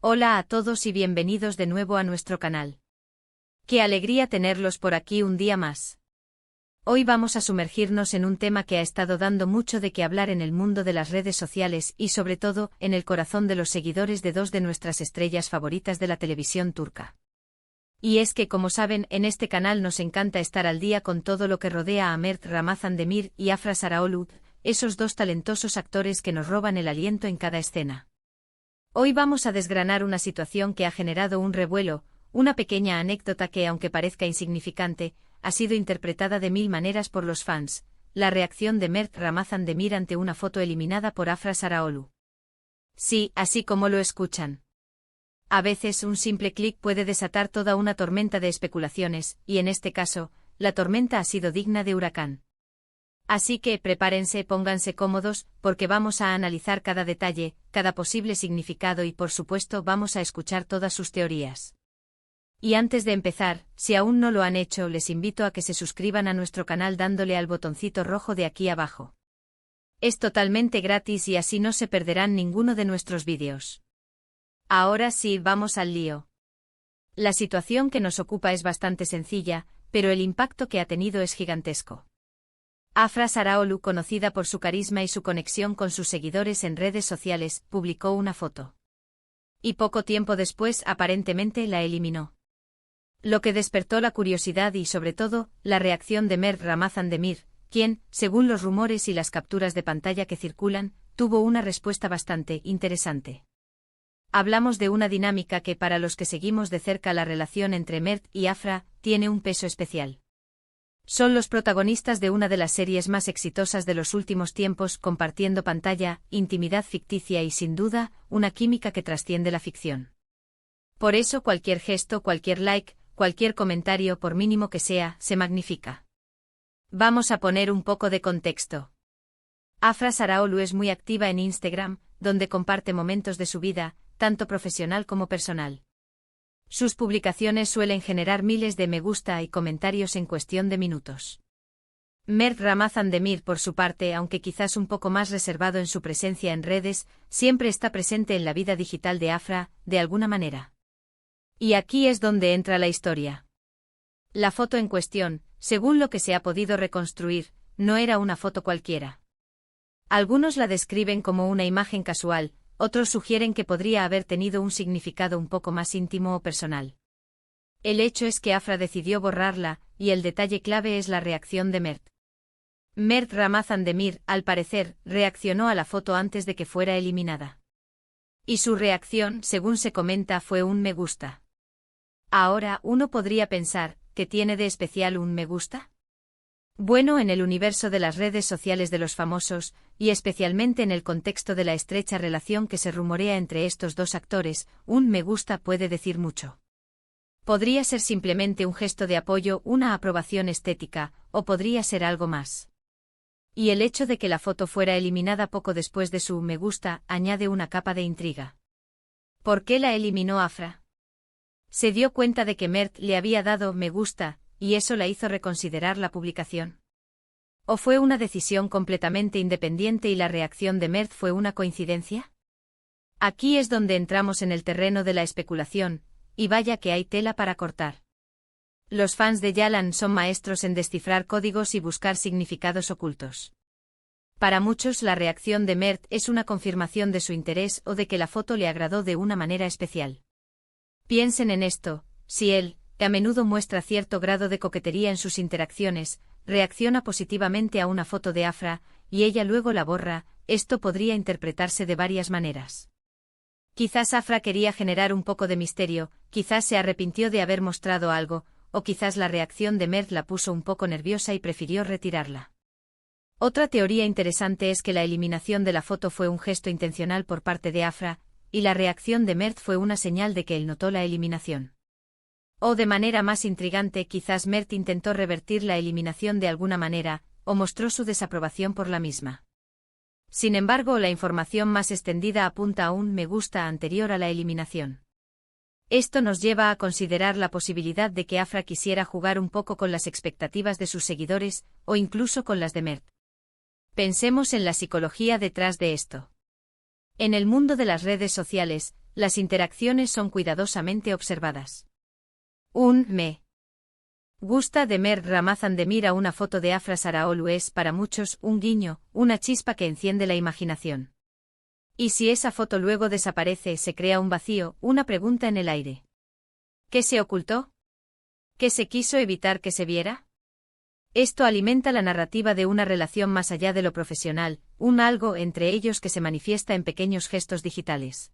Hola a todos y bienvenidos de nuevo a nuestro canal. Qué alegría tenerlos por aquí un día más. Hoy vamos a sumergirnos en un tema que ha estado dando mucho de qué hablar en el mundo de las redes sociales y sobre todo en el corazón de los seguidores de dos de nuestras estrellas favoritas de la televisión turca. Y es que, como saben, en este canal nos encanta estar al día con todo lo que rodea a Mert Ramazan Demir y Afra Sarıoğlu, esos dos talentosos actores que nos roban el aliento en cada escena. Hoy vamos a desgranar una situación que ha generado un revuelo, una pequeña anécdota que, aunque parezca insignificante, ha sido interpretada de mil maneras por los fans, la reacción de Mert Ramazan Demir ante una foto eliminada por Afra Sarıoğlu. Sí, así como lo escuchan. A veces un simple clic puede desatar toda una tormenta de especulaciones, y en este caso, la tormenta ha sido digna de huracán. Así que prepárense, pónganse cómodos, porque vamos a analizar cada detalle, cada posible significado y por supuesto vamos a escuchar todas sus teorías. Y antes de empezar, si aún no lo han hecho, les invito a que se suscriban a nuestro canal dándole al botoncito rojo de aquí abajo. Es totalmente gratis y así no se perderán ninguno de nuestros vídeos. Ahora sí, vamos al lío. La situación que nos ocupa es bastante sencilla, pero el impacto que ha tenido es gigantesco. Afra Sarıoğlu, conocida por su carisma y su conexión con sus seguidores en redes sociales, publicó una foto. Y poco tiempo después aparentemente la eliminó. Lo que despertó la curiosidad y sobre todo, la reacción de Mert Ramazan Demir, quien, según los rumores y las capturas de pantalla que circulan, tuvo una respuesta bastante interesante. Hablamos de una dinámica que para los que seguimos de cerca la relación entre Mert y Afra, tiene un peso especial. Son los protagonistas de una de las series más exitosas de los últimos tiempos, compartiendo pantalla, intimidad ficticia y sin duda, una química que trasciende la ficción. Por eso cualquier gesto, cualquier like, cualquier comentario, por mínimo que sea, se magnifica. Vamos a poner un poco de contexto. Afra Sarıoğlu es muy activa en Instagram, donde comparte momentos de su vida, tanto profesional como personal. Sus publicaciones suelen generar miles de me gusta y comentarios en cuestión de minutos. Mert Ramazan Demir, por su parte, aunque quizás un poco más reservado en su presencia en redes, siempre está presente en la vida digital de Afra, de alguna manera. Y aquí es donde entra la historia. La foto en cuestión, según lo que se ha podido reconstruir, no era una foto cualquiera. Algunos la describen como una imagen casual, otros sugieren que podría haber tenido un significado un poco más íntimo o personal. El hecho es que Afra decidió borrarla, y el detalle clave es la reacción de Mert. Mert Ramazan Demir, al parecer, reaccionó a la foto antes de que fuera eliminada. Y su reacción, según se comenta, fue un me gusta. Ahora, uno podría pensar, ¿qué tiene de especial un me gusta? Bueno, en el universo de las redes sociales de los famosos, y especialmente en el contexto de la estrecha relación que se rumorea entre estos dos actores, un me gusta puede decir mucho. Podría ser simplemente un gesto de apoyo, una aprobación estética, o podría ser algo más. Y el hecho de que la foto fuera eliminada poco después de su me gusta añade una capa de intriga. ¿Por qué la eliminó Afra? ¿Se dio cuenta de que Mert le había dado me gusta, y eso la hizo reconsiderar la publicación? ¿O fue una decisión completamente independiente y la reacción de Mert fue una coincidencia? Aquí es donde entramos en el terreno de la especulación, y vaya que hay tela para cortar. Los fans de Yalan son maestros en descifrar códigos y buscar significados ocultos. Para muchos la reacción de Mert es una confirmación de su interés o de que la foto le agradó de una manera especial. Piensen en esto, si él, que a menudo muestra cierto grado de coquetería en sus interacciones, reacciona positivamente a una foto de Afra, y ella luego la borra, esto podría interpretarse de varias maneras. Quizás Afra quería generar un poco de misterio, quizás se arrepintió de haber mostrado algo, o quizás la reacción de Mert la puso un poco nerviosa y prefirió retirarla. Otra teoría interesante es que la eliminación de la foto fue un gesto intencional por parte de Afra, y la reacción de Mert fue una señal de que él notó la eliminación. O de manera más intrigante, quizás Mert intentó revertir la eliminación de alguna manera, o mostró su desaprobación por la misma. Sin embargo, la información más extendida apunta a un me gusta anterior a la eliminación. Esto nos lleva a considerar la posibilidad de que Afra quisiera jugar un poco con las expectativas de sus seguidores, o incluso con las de Mert. Pensemos en la psicología detrás de esto. En el mundo de las redes sociales, las interacciones son cuidadosamente observadas. Un me gusta de Mert Ramazan Demir a una foto de Afra Saraolu es para muchos un guiño, una chispa que enciende la imaginación. Y si esa foto luego desaparece, se crea un vacío, una pregunta en el aire. ¿Qué se ocultó? ¿Qué se quiso evitar que se viera? Esto alimenta la narrativa de una relación más allá de lo profesional, un algo entre ellos que se manifiesta en pequeños gestos digitales.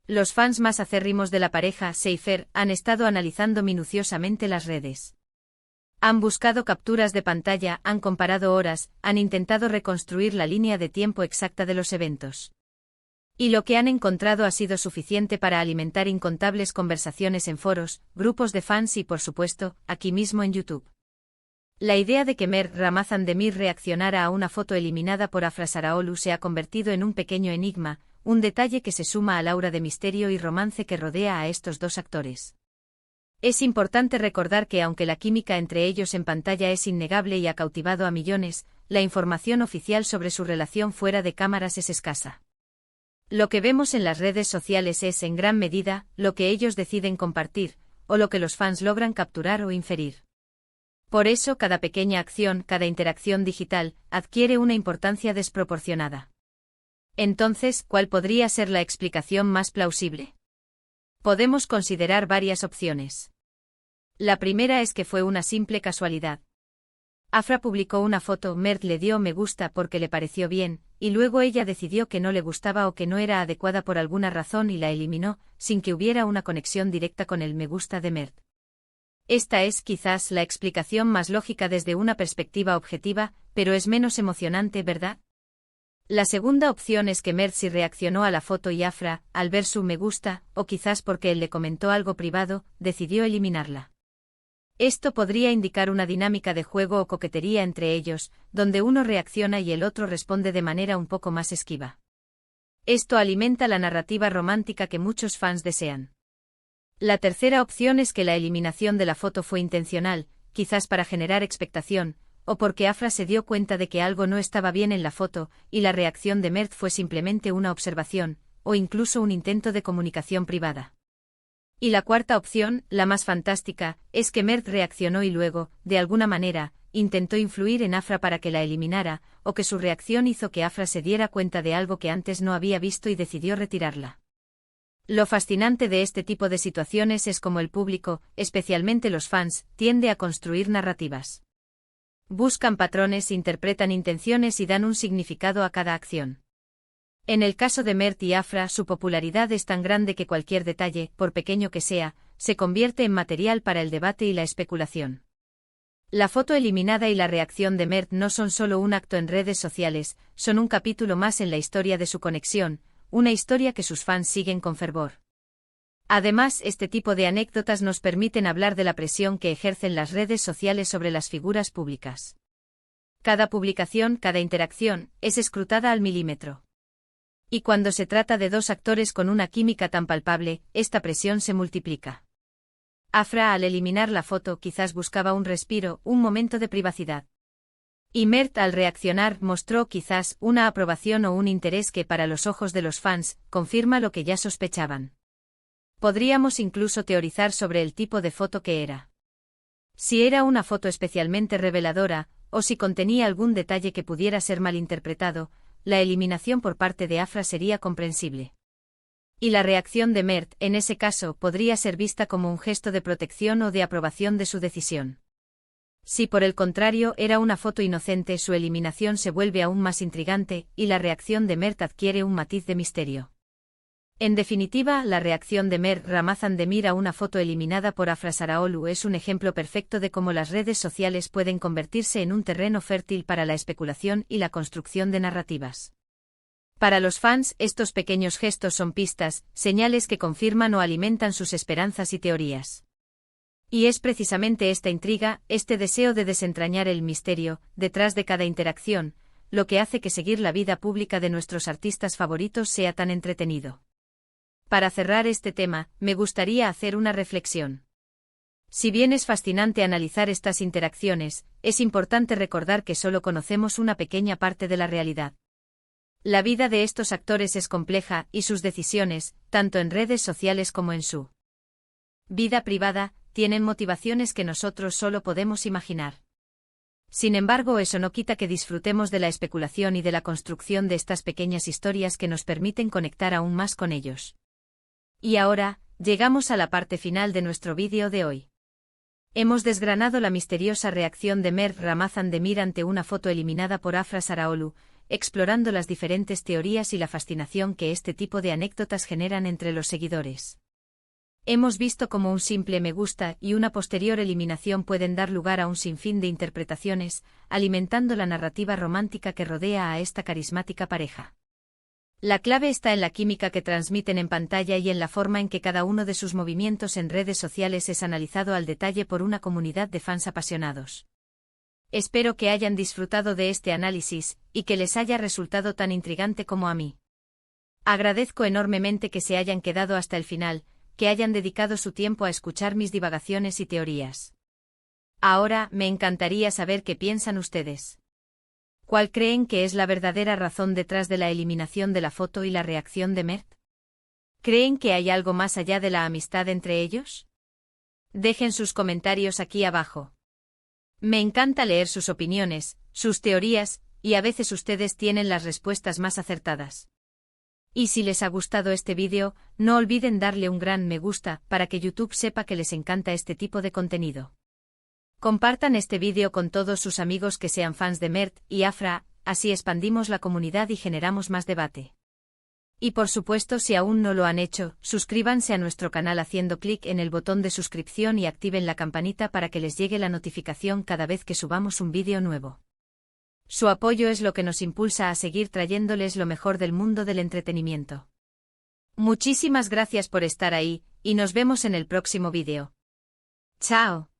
Los fans más acérrimos de la pareja Seifer han estado analizando minuciosamente las redes. Han buscado capturas de pantalla, han comparado horas, han intentado reconstruir la línea de tiempo exacta de los eventos. Y lo que han encontrado ha sido suficiente para alimentar incontables conversaciones en foros, grupos de fans y, por supuesto, aquí mismo en YouTube. La idea de que Mert Ramazan Demir reaccionara a una foto eliminada por Afra Saraolu se ha convertido en un pequeño enigma, un detalle que se suma al aura de misterio y romance que rodea a estos dos actores. Es importante recordar que aunque la química entre ellos en pantalla es innegable y ha cautivado a millones, la información oficial sobre su relación fuera de cámaras es escasa. Lo que vemos en las redes sociales es, en gran medida, lo que ellos deciden compartir, o lo que los fans logran capturar o inferir. Por eso cada pequeña acción, cada interacción digital, adquiere una importancia desproporcionada. Entonces, ¿cuál podría ser la explicación más plausible? Podemos considerar varias opciones. La primera es que fue una simple casualidad. Afra publicó una foto, Mert le dio me gusta porque le pareció bien, y luego ella decidió que no le gustaba o que no era adecuada por alguna razón y la eliminó, sin que hubiera una conexión directa con el me gusta de Mert. Esta es quizás la explicación más lógica desde una perspectiva objetiva, pero es menos emocionante, ¿verdad? La segunda opción es que Mert sí reaccionó a la foto y Afra, al ver su me gusta, o quizás porque él le comentó algo privado, decidió eliminarla. Esto podría indicar una dinámica de juego o coquetería entre ellos, donde uno reacciona y el otro responde de manera un poco más esquiva. Esto alimenta la narrativa romántica que muchos fans desean. La tercera opción es que la eliminación de la foto fue intencional, quizás para generar expectación, o porque Afra se dio cuenta de que algo no estaba bien en la foto, y la reacción de Mert fue simplemente una observación, o incluso un intento de comunicación privada. Y la cuarta opción, la más fantástica, es que Mert reaccionó y luego, de alguna manera, intentó influir en Afra para que la eliminara, o que su reacción hizo que Afra se diera cuenta de algo que antes no había visto y decidió retirarla. Lo fascinante de este tipo de situaciones es cómo el público, especialmente los fans, tiende a construir narrativas. Buscan patrones, interpretan intenciones y dan un significado a cada acción. En el caso de Mert y Afra, su popularidad es tan grande que cualquier detalle, por pequeño que sea, se convierte en material para el debate y la especulación. La foto eliminada y la reacción de Mert no son solo un acto en redes sociales, son un capítulo más en la historia de su conexión, una historia que sus fans siguen con fervor. Además, este tipo de anécdotas nos permiten hablar de la presión que ejercen las redes sociales sobre las figuras públicas. Cada publicación, cada interacción, es escrutada al milímetro. Y cuando se trata de dos actores con una química tan palpable, esta presión se multiplica. Afra, al eliminar la foto, quizás buscaba un respiro, un momento de privacidad. Y Mert, al reaccionar, mostró quizás una aprobación o un interés que para los ojos de los fans, confirma lo que ya sospechaban. Podríamos incluso teorizar sobre el tipo de foto que era. Si era una foto especialmente reveladora, o si contenía algún detalle que pudiera ser malinterpretado, la eliminación por parte de Afra sería comprensible. Y la reacción de Mert, en ese caso, podría ser vista como un gesto de protección o de aprobación de su decisión. Si por el contrario era una foto inocente, su eliminación se vuelve aún más intrigante, y la reacción de Mert adquiere un matiz de misterio. En definitiva, la reacción de Mert Ramazan Demir a una foto eliminada por Afra Saraolu es un ejemplo perfecto de cómo las redes sociales pueden convertirse en un terreno fértil para la especulación y la construcción de narrativas. Para los fans, estos pequeños gestos son pistas, señales que confirman o alimentan sus esperanzas y teorías. Y es precisamente esta intriga, este deseo de desentrañar el misterio, detrás de cada interacción, lo que hace que seguir la vida pública de nuestros artistas favoritos sea tan entretenido. Para cerrar este tema, me gustaría hacer una reflexión. Si bien es fascinante analizar estas interacciones, es importante recordar que solo conocemos una pequeña parte de la realidad. La vida de estos actores es compleja, y sus decisiones, tanto en redes sociales como en su vida privada, tienen motivaciones que nosotros solo podemos imaginar. Sin embargo, eso no quita que disfrutemos de la especulación y de la construcción de estas pequeñas historias que nos permiten conectar aún más con ellos. Y ahora, llegamos a la parte final de nuestro vídeo de hoy. Hemos desgranado la misteriosa reacción de Mert Ramazan Demir ante una foto eliminada por Afra Saraoglu, explorando las diferentes teorías y la fascinación que este tipo de anécdotas generan entre los seguidores. Hemos visto cómo un simple me gusta y una posterior eliminación pueden dar lugar a un sinfín de interpretaciones, alimentando la narrativa romántica que rodea a esta carismática pareja. La clave está en la química que transmiten en pantalla y en la forma en que cada uno de sus movimientos en redes sociales es analizado al detalle por una comunidad de fans apasionados. Espero que hayan disfrutado de este análisis, y que les haya resultado tan intrigante como a mí. Agradezco enormemente que se hayan quedado hasta el final, que hayan dedicado su tiempo a escuchar mis divagaciones y teorías. Ahora, me encantaría saber qué piensan ustedes. ¿Cuál creen que es la verdadera razón detrás de la eliminación de la foto y la reacción de Mert? ¿Creen que hay algo más allá de la amistad entre ellos? Dejen sus comentarios aquí abajo. Me encanta leer sus opiniones, sus teorías, y a veces ustedes tienen las respuestas más acertadas. Y si les ha gustado este vídeo, no olviden darle un gran me gusta para que YouTube sepa que les encanta este tipo de contenido. Compartan este vídeo con todos sus amigos que sean fans de Mert y Afra, así expandimos la comunidad y generamos más debate. Y por supuesto, si aún no lo han hecho, suscríbanse a nuestro canal haciendo clic en el botón de suscripción y activen la campanita para que les llegue la notificación cada vez que subamos un vídeo nuevo. Su apoyo es lo que nos impulsa a seguir trayéndoles lo mejor del mundo del entretenimiento. Muchísimas gracias por estar ahí, y nos vemos en el próximo vídeo. ¡Chao!